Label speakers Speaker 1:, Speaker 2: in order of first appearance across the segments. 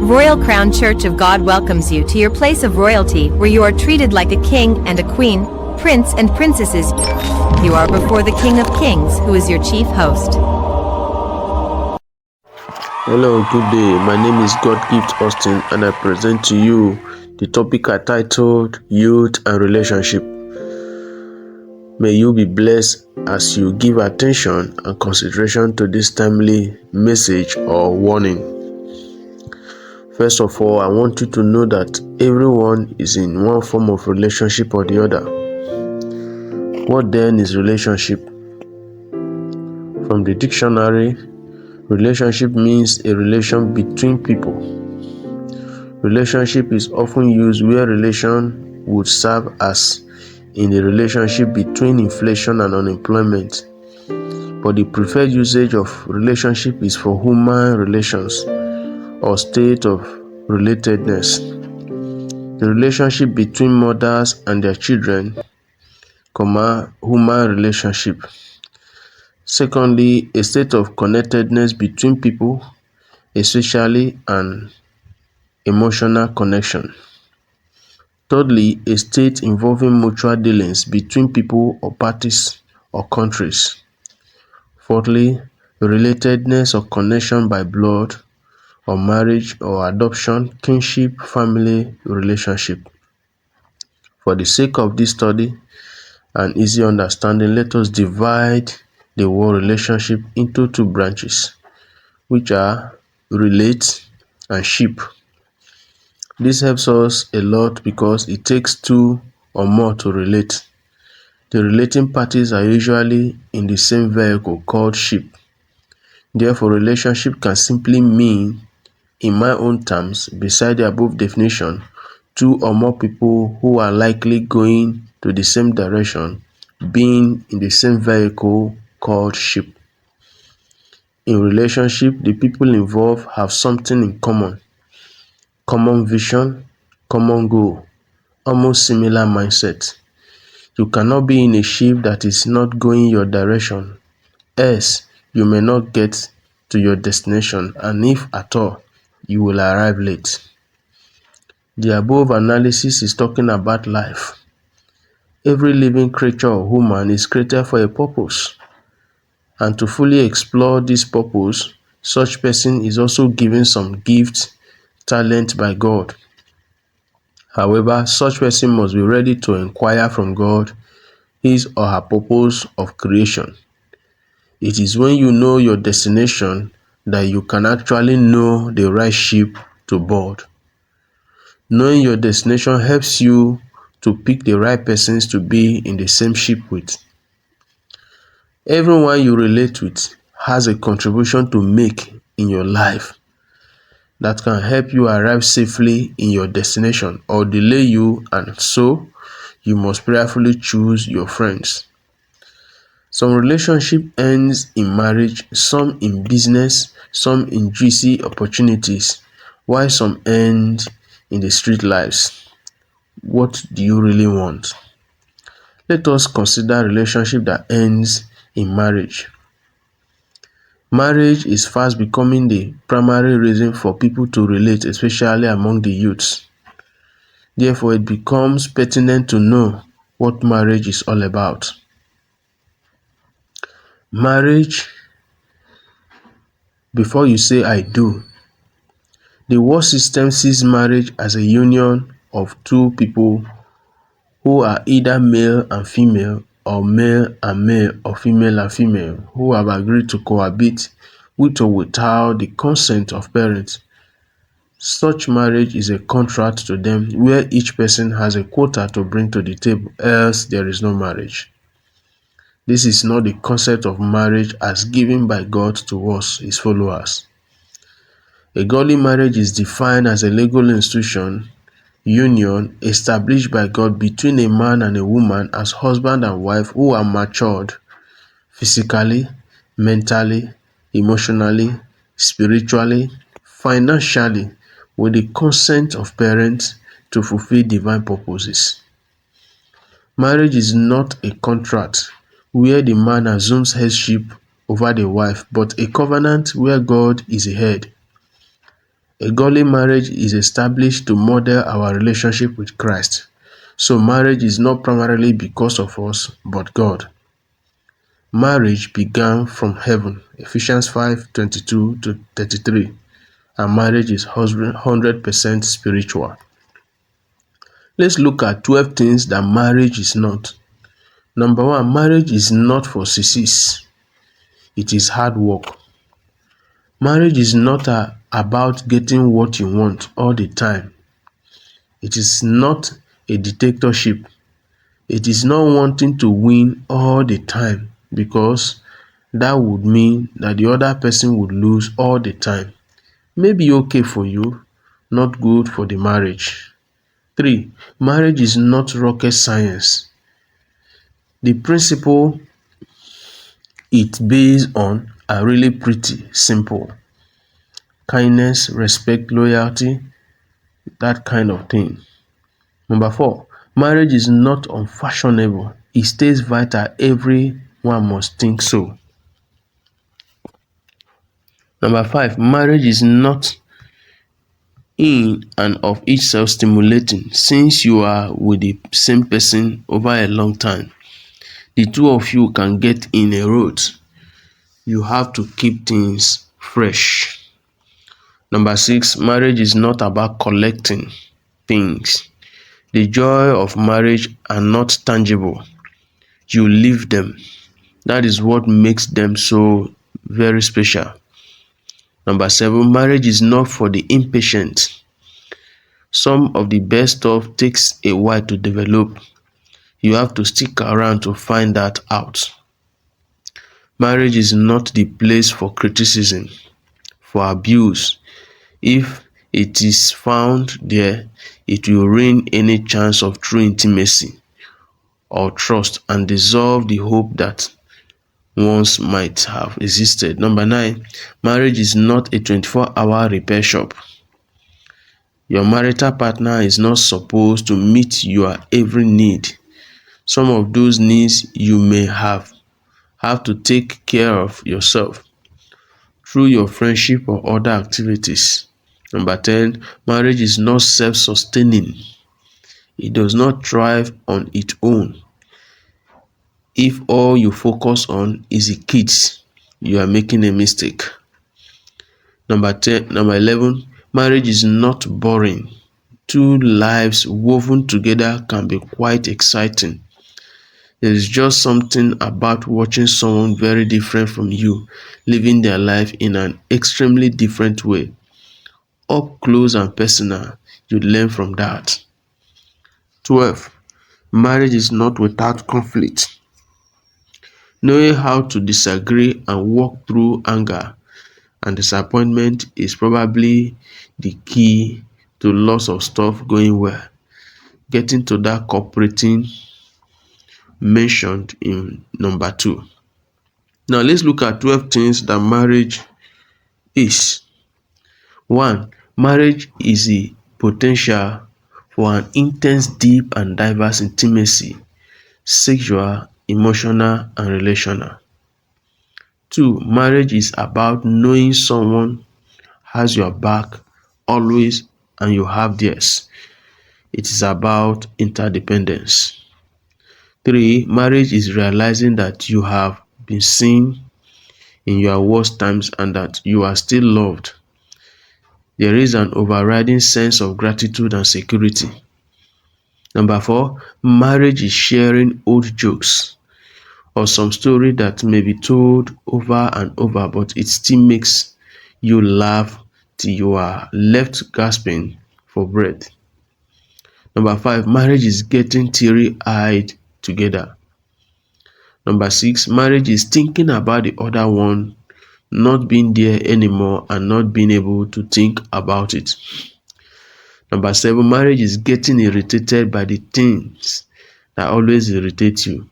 Speaker 1: Royal Crown Church of God welcomes you to your place of royalty, where you are treated like a king and a queen, prince and princesses. You are before the King of Kings, who is your chief host.
Speaker 2: Hello, good day. My name is God Gift Austin, and I present to you the topic I titled Youth and Relationship. May you be blessed as you give attention and consideration to this timely message or warning. First of all, I want you to know that everyone is in one form of relationship or the other. What then is relationship? From the dictionary, relationship means a relation between people. Relationship is often used where relation would serve as in a relationship between inflation and unemployment. But the preferred usage of relationship is for human relations or state of relatedness. The relationship between mothers and their children, human relationship. Secondly, a state of connectedness between people, especially an emotional connection. Thirdly, a state involving mutual dealings between people or parties or countries. Fourthly, relatedness or connection by blood or marriage or adoption, kinship, family relationship. For the sake of this study and easy understanding, let us divide the word relationship into two branches, which are relate and ship. This helps us a lot because it takes two or more to relate. The relating parties are usually in the same vehicle called ship. Therefore, relationship can simply mean, in my own terms, beside the above definition, two or more people who are likely going to the same direction, being in the same vehicle called ship. In relationship, the people involved have something in common vision, common goal, almost similar mindset. You cannot be in a ship that is not going your direction, else you may not get to your destination, and if at all, you will arrive late. The above analysis is talking about life. Every living creature or human is created for a purpose, and to fully explore this purpose, such person is also given some gifts, talent by God. However, such person must be ready to inquire from God his or her purpose of creation. It is when you know your destination that you can actually know the right ship to board. Knowing your destination helps you to pick the right persons to be in the same ship with. Everyone you relate with has a contribution to make in your life that can help you arrive safely in your destination or delay you, and so you must prayerfully choose your friends. Some relationship ends in marriage, some in business, some in juicy opportunities, while some end in the street lives. What do you really want? Let us consider relationship that ends in marriage. Marriage is fast becoming the primary reason for people to relate, especially among the youths. Therefore, it becomes pertinent to know what marriage is all about. Marriage, before you say I do, the world system sees marriage as a union of two people who are either male and female or male and male or female and female who have agreed to cohabit with or without the consent of parents. Such marriage is a contract to them where each person has a quota to bring to the table, else there is no marriage. This is not the concept of marriage as given by God to us, his followers. A godly marriage is defined as a legal institution, union established by God between a man and a woman as husband and wife who are matured physically, mentally, emotionally, spiritually, financially, with the consent of parents to fulfill divine purposes. Marriage is not a contract where the man assumes headship over the wife, but a covenant where God is the head A godly marriage is established to model our relationship with Christ. So marriage is not primarily because of us, but God. Marriage began from heaven, Ephesians 5:22 to 33, and marriage is 100% spiritual. Let's look at 12 things that marriage is not. Number one, marriage is not for sissies. It is hard work. Marriage is not about getting what you want all the time. It is not a dictatorship. It is not wanting to win all the time, because that would mean that the other person would lose all the time. Maybe okay for you, not good for the marriage. 3. Marriage is not rocket science. The principle it's based on are really pretty simple. Kindness, respect, loyalty, that kind of thing. Number 4, marriage is not unfashionable. It stays vital. Everyone must think so. Number 5, marriage is not in and of itself stimulating. Since you are with the same person over a long time, the two of you can get in a rut. You have to keep things fresh. Number 6, marriage is not about collecting things. The joy of marriage are not tangible. You live them. That is what makes them so very special. Number 7, marriage is not for the impatient. Some of the best stuff takes a while to develop. You have to stick around to find that out. Marriage is not the place for criticism, for abuse. If it is found there, it will ruin any chance of true intimacy or trust and dissolve the hope that once might have existed. Number 9, marriage is not a 24-hour repair shop. Your marital partner is not supposed to meet your every need. Some of those needs you may have to take care of yourself through your friendship or other activities. Number 10, marriage is not self-sustaining. It does not thrive on its own. If all you focus on is the kids, you are making a mistake. Number 11, marriage is not boring. Two lives woven together can be quite exciting. There is just something about watching someone very different from you living their life in an extremely different way. Up close and personal, you learn from that. 12, marriage is not without conflict. Knowing how to disagree and work through anger and disappointment is probably the key to lots of stuff going well. Getting to that cooperating mentioned in number 2. Now let's look at 12 things that marriage is. 1. Marriage is the potential for an intense, deep, and diverse intimacy, sexual, emotional, and relational. 2. Marriage is about knowing someone has your back always and you have theirs. It is about interdependence. 3. Marriage is realizing that you have been seen in your worst times and that you are still loved. There is an overriding sense of gratitude and security. Number 4, marriage is sharing old jokes or some story that may be told over and over, but it still makes you laugh till you are left gasping for breath. Number 5, marriage is getting teary-eyed together. Number 6, marriage is thinking about the other one not being there anymore and not being able to think about it. Number 7, marriage is getting irritated by the things that always irritate you.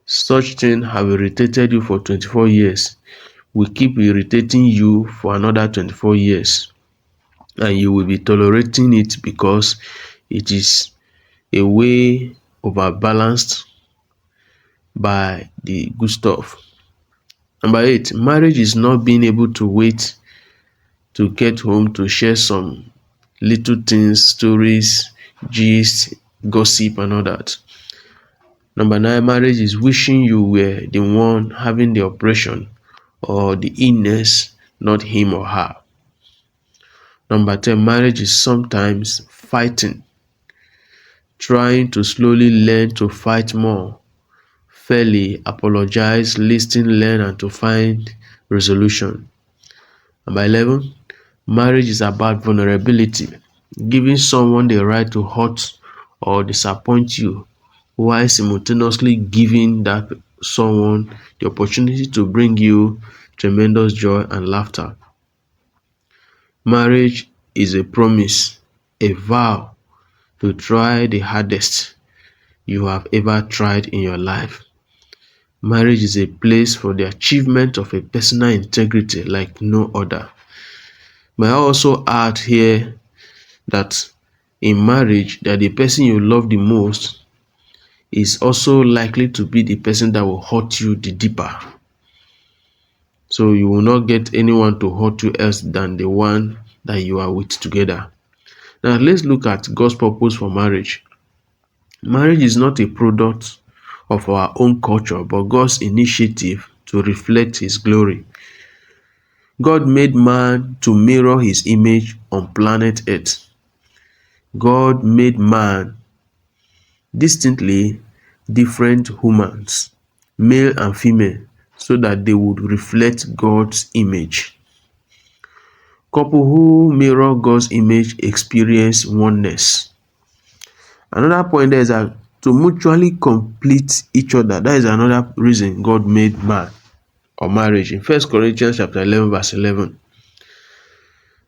Speaker 2: Such things have irritated you for 24 years. Will keep irritating you for another 24 years. And you will be tolerating it because it is a way overbalanced by the good stuff. Number 8, marriage is not being able to wait to get home to share some little things, stories, gist, gossip, and all that. Number 9, marriage is wishing you were the one having the operation or the illness, not him or her. Number 10, marriage is sometimes fighting, trying to slowly learn to fight more, fairly apologize, listen, learn, and to find resolution. Number 11, marriage is about vulnerability, giving someone the right to hurt or disappoint you, while simultaneously giving that someone the opportunity to bring you tremendous joy and laughter. Marriage is a promise, a vow to try the hardest you have ever tried in your life. Marriage is a place for the achievement of a personal integrity like no other. May I also add here that in marriage, that the person you love the most is also likely to be the person that will hurt you the deeper. So you will not get anyone to hurt you else than the one that you are with together. Now let's look at God's purpose for marriage. Marriage is not a product of our own culture, but God's initiative to reflect His glory. God made man to mirror His image on planet Earth. God made man distinctly different humans, male and female, so that they would reflect God's image. Couple who mirror God's image experience oneness. Another point there is that to mutually complete each other. That is another reason God made man or marriage in 1 Corinthians chapter 11 verse 11.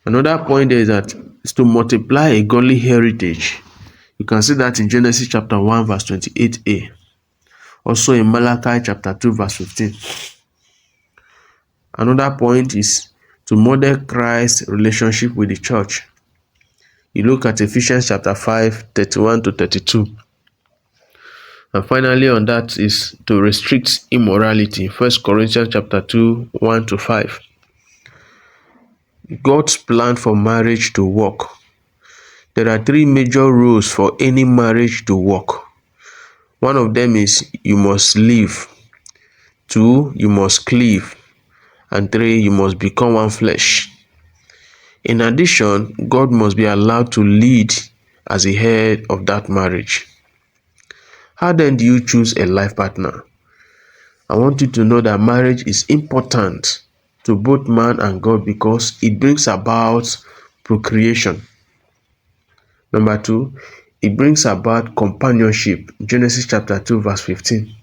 Speaker 2: Another point there is that is to multiply a godly heritage. You can see that in Genesis chapter 1 verse 28a. Also in Malachi chapter 2 verse 15. Another point is to model Christ's relationship with the church. You look at Ephesians chapter 5 31 to 32. And finally on that is to restrict immorality. 1 Corinthians chapter 2 1 to 5. God's plan for marriage to work. There are 3 major rules for any marriage to work. One of them is you must live. 2, you must cleave. And 3, you must become one flesh. In addition, God must be allowed to lead as the head of that marriage. How then do you choose a life partner? I want you to know that marriage is important to both man and God because it brings about procreation. Number 2, it brings about companionship. Genesis chapter 2 verse 15.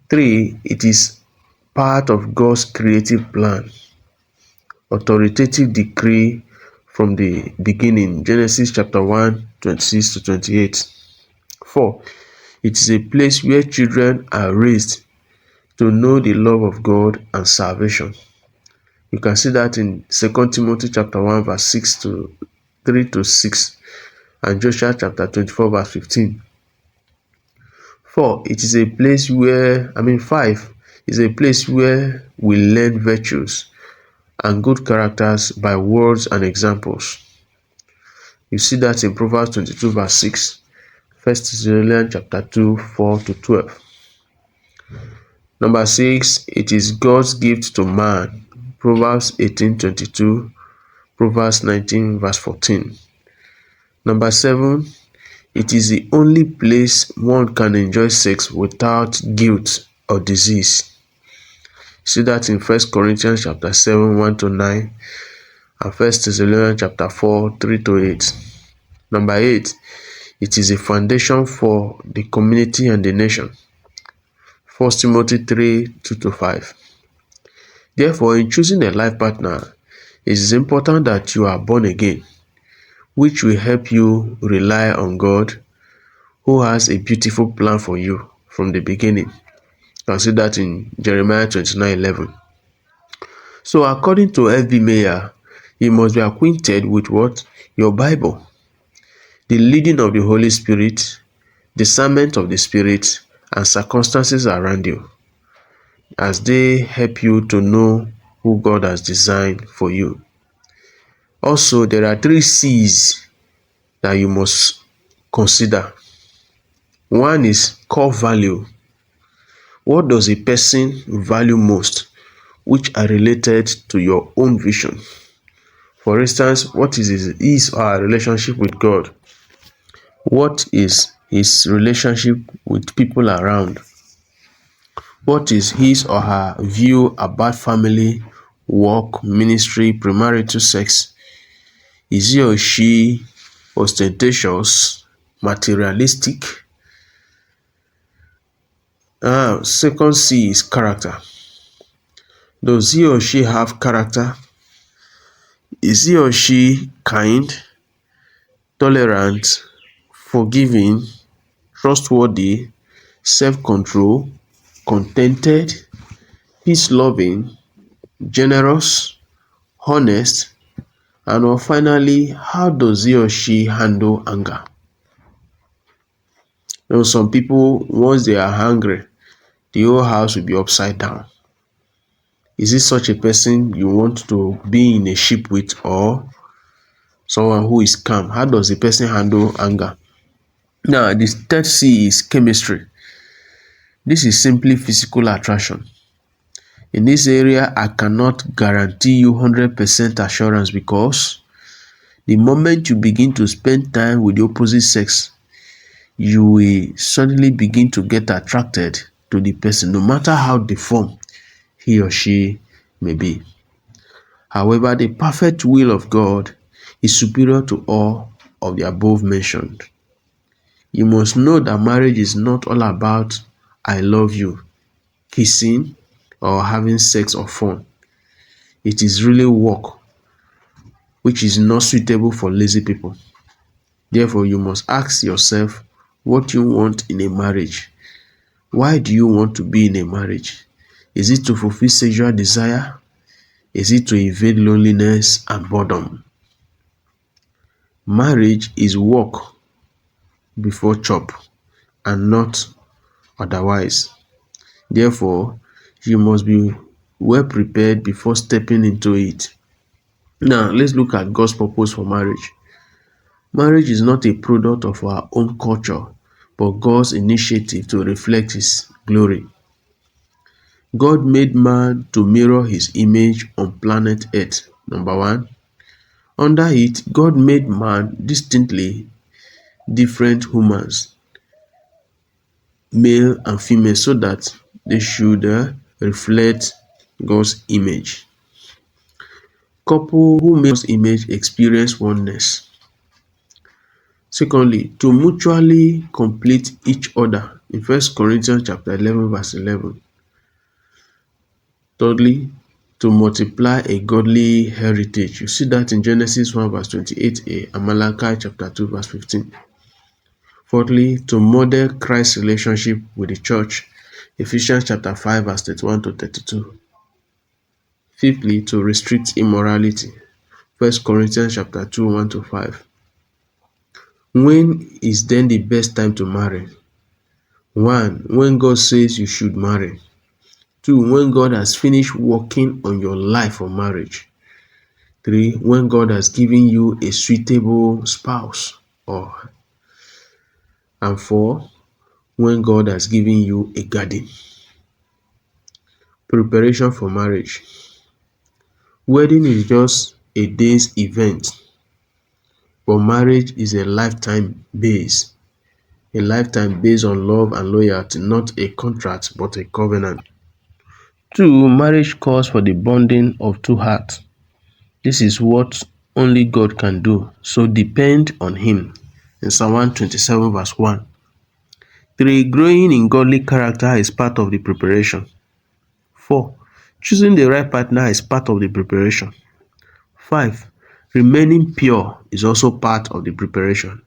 Speaker 2: 3, it is part of God's creative plan. Authoritative decree from the beginning. Genesis chapter 1 26 to 28. 4, it is a place where children are raised to know the love of God and salvation. You can see that in 2 Timothy chapter 1 verse 6 to 3 to 6 and Joshua chapter 24 verse 15. 4, it is a place where, 5 is a place where we learn virtues and good characters by words and examples. You see that in Proverbs 22 verse 6, 1 Thessalonians chapter 2 4 to 12. Number 6, it is God's gift to man. Proverbs 18:22, Proverbs 19 verse 14. Number 7, it is the only place one can enjoy sex without guilt or disease. See that in 1 Corinthians chapter 7 1 to 9 and 1 Thessalonians chapter 4 3 to 8. Number 8, it is a foundation for the community and the nation. 1 Timothy 3 2 to 5. Therefore, in choosing a life partner, it is important that you are born again, which will help you rely on God, who has a beautiful plan for you from the beginning. You can see that in Jeremiah 29:11. So according to F.B. Meyer, you must be acquainted with what? Your Bible, the leading of the Holy Spirit, discernment of the Spirit, and circumstances around you, as they help you to know who God has designed for you. Also, there are 3 C's that you must consider. One is core value. What does a person value most, which are related to your own vision? For instance, what is his or her relationship with God? What is his relationship with people around? What is his or her view about family, work, ministry, premarital sex? Is he or she ostentatious, materialistic? Second C is character. Does he or she have character? Is he or she kind, tolerant, forgiving, trustworthy, self-control, contented, peace-loving, generous, honest, and finally, how does he or she handle anger? Some people, once they are hungry, the whole house will be upside down. Is it such a person you want to be in a ship with, or someone who is calm? How does the person handle anger? Now, the third C is chemistry. This is simply physical attraction. In this area, I cannot guarantee you 100% assurance, because the moment you begin to spend time with the opposite sex, you will suddenly begin to get attracted to the person, no matter how deformed he or she may be. However, the perfect will of God is superior to all of the above mentioned. You must know that marriage is not all about I love you, kissing, or having sex or fun. It is really work, which is not suitable for lazy people. Therefore, you must ask yourself what you want in a marriage. Why do you want to be in a marriage? Is it to fulfill sexual desire? Is it to evade loneliness and boredom? Marriage is work before chop, and not otherwise. Therefore, you must be well prepared before stepping into it. Now, let's look at God's purpose for marriage. Marriage is not a product of our own culture, but God's initiative to reflect His glory. God made man to mirror His image on planet Earth. Number one, under it, God made man distinctly different humans, male and female, so that they should reflect God's image. Couple who make God's image experience oneness. Secondly, to mutually complete each other in 1 Corinthians chapter 11 verse 11. Thirdly, to multiply a godly heritage. You see that in Genesis 1 verse 28a and Malachi chapter 2 verse 15. Fourthly, to model Christ's relationship with the church. Ephesians chapter 5 verse 31 to 32. Fifthly, to restrict immorality. 1 Corinthians chapter 2 1 to 5. When is then the best time to marry? 1. When God says you should marry. 2. When God has finished working on your life for marriage. 3. When God has given you a suitable spouse. And 4. When God has given you a garden. Preparation for marriage. Wedding is just a day's event, but marriage is a lifetime based on love and loyalty, not a contract but a covenant. 2. Marriage calls for the bonding of two hearts. This is what only God can do, so depend on Him. In Psalm 127 verse 1. 3. Growing in godly character is part of the preparation. 4. Choosing the right partner is part of the preparation. 5. Remaining pure is also part of the preparation.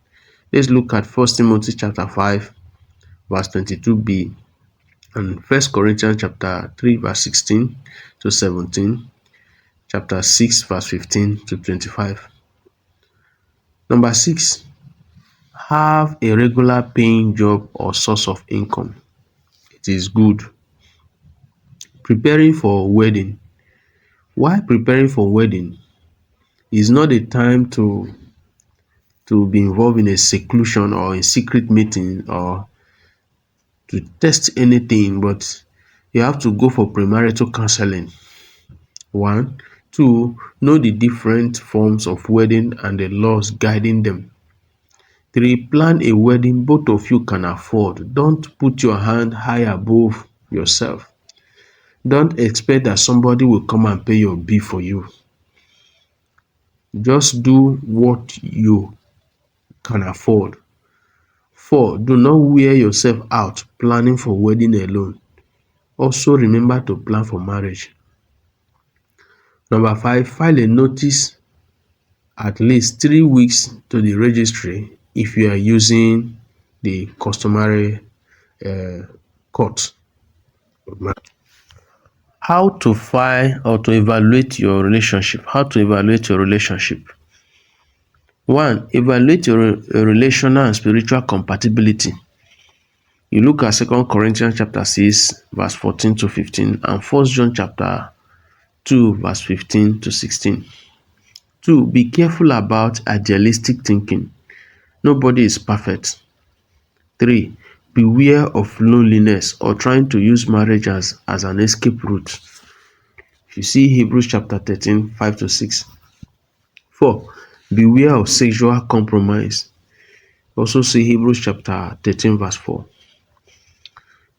Speaker 2: Let's look at 1 Timothy chapter 5 verse 22b and 1 Corinthians chapter 3 verse 16 to 17, chapter 6 verse 15 to 25. Number 6. Have a regular paying job or source of income. It is good. Preparing for wedding. While preparing for wedding is not a time to be involved in a seclusion or a secret meeting or to test anything, but you have to go for premarital counseling. One. Two, know the different forms of wedding and the laws guiding them. Three, plan a wedding both of you can afford. Don't put your hand high above yourself. Don't expect that somebody will come and pay your bill for you. Just do what you can afford. Four, do not wear yourself out planning for wedding alone. Also remember to plan for marriage. Number five, file a notice at least 3 weeks to the registry if you are using the customary court. How to file or to evaluate your relationship. How to evaluate your relationship. One, evaluate your relational and spiritual compatibility. You look at 2 Corinthians chapter 6 verse 14 to 15 and 1 John chapter 2 verse 15 to 16. Two, be careful about idealistic thinking. Nobody is perfect. Three, beware of loneliness or trying to use marriage as an escape route. If you see Hebrews chapter 13, 5 to 6. Four, beware of sexual compromise. Also see Hebrews chapter 13 verse 4.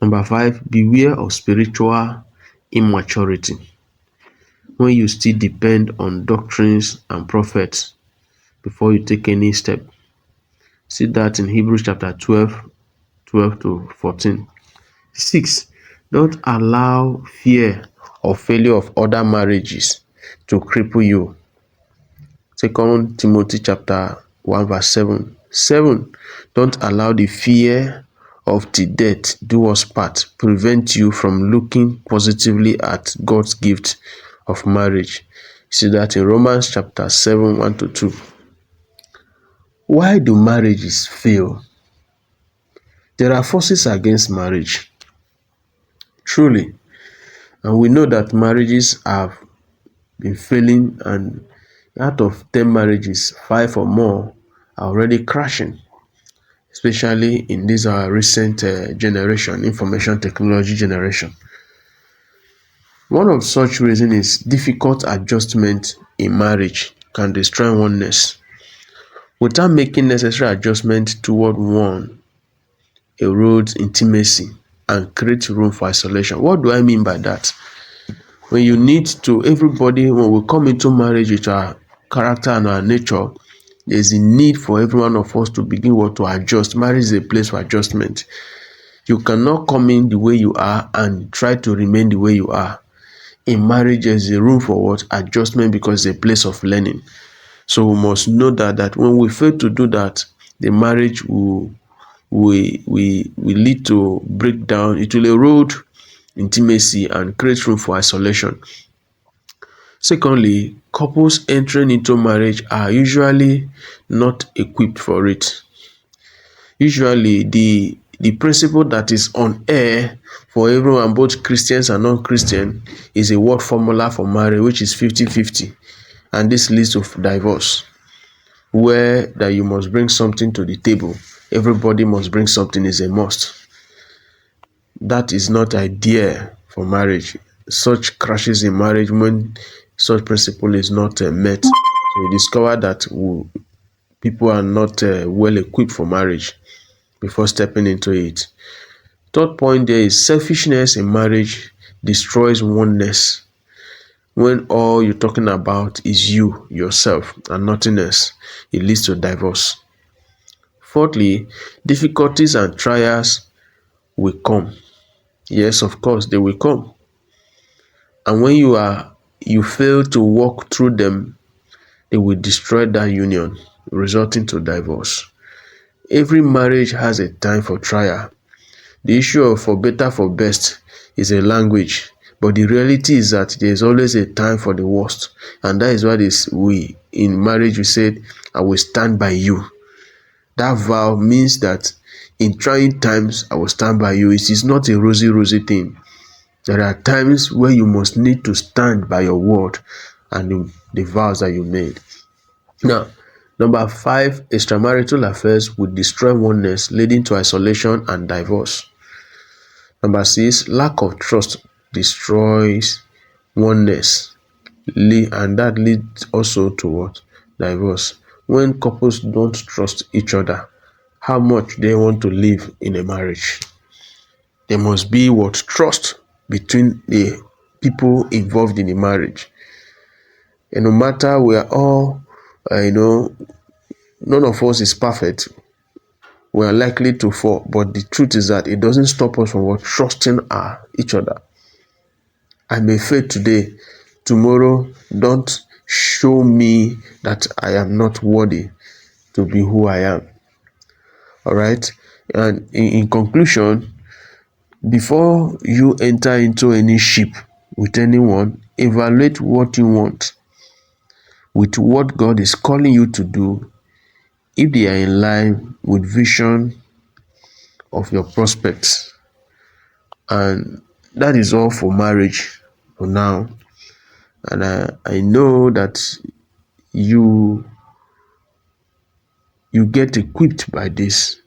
Speaker 2: Number five, beware of spiritual immaturity. When you still depend on doctrines and prophets before you take any step. See that in Hebrews chapter 12, 12 to 14. Six, don't allow fear or failure of other marriages to cripple you. 2 Timothy chapter 1 verse 7. Seven, don't allow the fear of the death do us part prevent you from looking positively at God's gift of marriage. See that in Romans chapter 7, 1 to 2. Why do marriages fail? There are forces against marriage. Truly. And we know that marriages have been failing, and out of 10 marriages, 5 or more are already crashing, especially in this recent generation, information technology generation. One of such reasons is difficult adjustment in marriage can destroy oneness. Without making necessary adjustment toward one, erodes intimacy and creates room for isolation. What do I mean by that? When you need to, everybody, when we come into marriage with our character and our nature, there's a need for every one of us to begin to adjust. Marriage is a place for adjustment. You cannot come in the way you are and try to remain the way you are. In marriage, there's a room for what? Adjustment, because it's a place of learning. So we must know that when we fail to do that, the marriage will lead to breakdown. It will erode intimacy and create room for isolation. Secondly, couples entering into marriage are usually not equipped for it. Usually, the principle that is on air for everyone, both Christians and non-Christian, is a word formula for marriage, which is 50-50. And this leads to divorce, where that you must bring something to the table. Everybody must bring something, is a must. That is not ideal for marriage. Such crashes in marriage when such principle is not met. So you discover that people are not well equipped for marriage before stepping into it. Third point there is selfishness in marriage destroys oneness. When all you're talking about is you, yourself, and nothing else, it leads to divorce. Fourthly, difficulties and trials will come. Yes, of course, they will come. And when you fail to walk through them, they will destroy that union, resulting to divorce. Every marriage has a time for trial. The issue of for better, for best is a language, but the reality is that there is always a time for the worst. And that is why in marriage we said, I will stand by you. That vow means that in trying times, I will stand by you. It is not a rosy thing. There are times where you must need to stand by your word and the vows that you made. Now, number 5, extramarital affairs will destroy oneness, leading to isolation and divorce. Number 6, lack of trust destroys oneness, and that leads also to what? Divorce. When couples don't trust each other, how much they want to live in a marriage? There must be what? Trust between the people involved in the marriage. And no matter we are all, none of us is perfect. We are likely to fall, but the truth is that it doesn't stop us from what? Trusting each other. I may fail today, tomorrow don't show me that I am not worthy to be who I am. All right. And in conclusion, before you enter into any ship with anyone, evaluate what you want with what God is calling you to do, if they are in line with vision of your prospects. And that is all for marriage for now. And I know that you get equipped by this.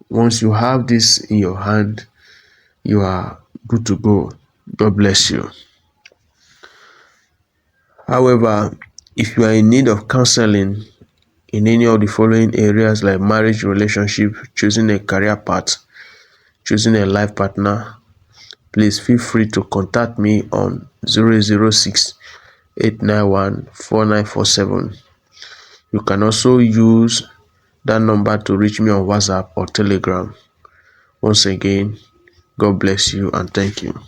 Speaker 2: Once you have this in your hand, you are good to go. God bless you. However, if you are in need of counseling in any of the following areas like marriage, relationship, choosing a career path, choosing a life partner, please feel free to contact me on 006 891 4947. You can also use that number to reach me on WhatsApp or Telegram. Once again, God bless you and thank you.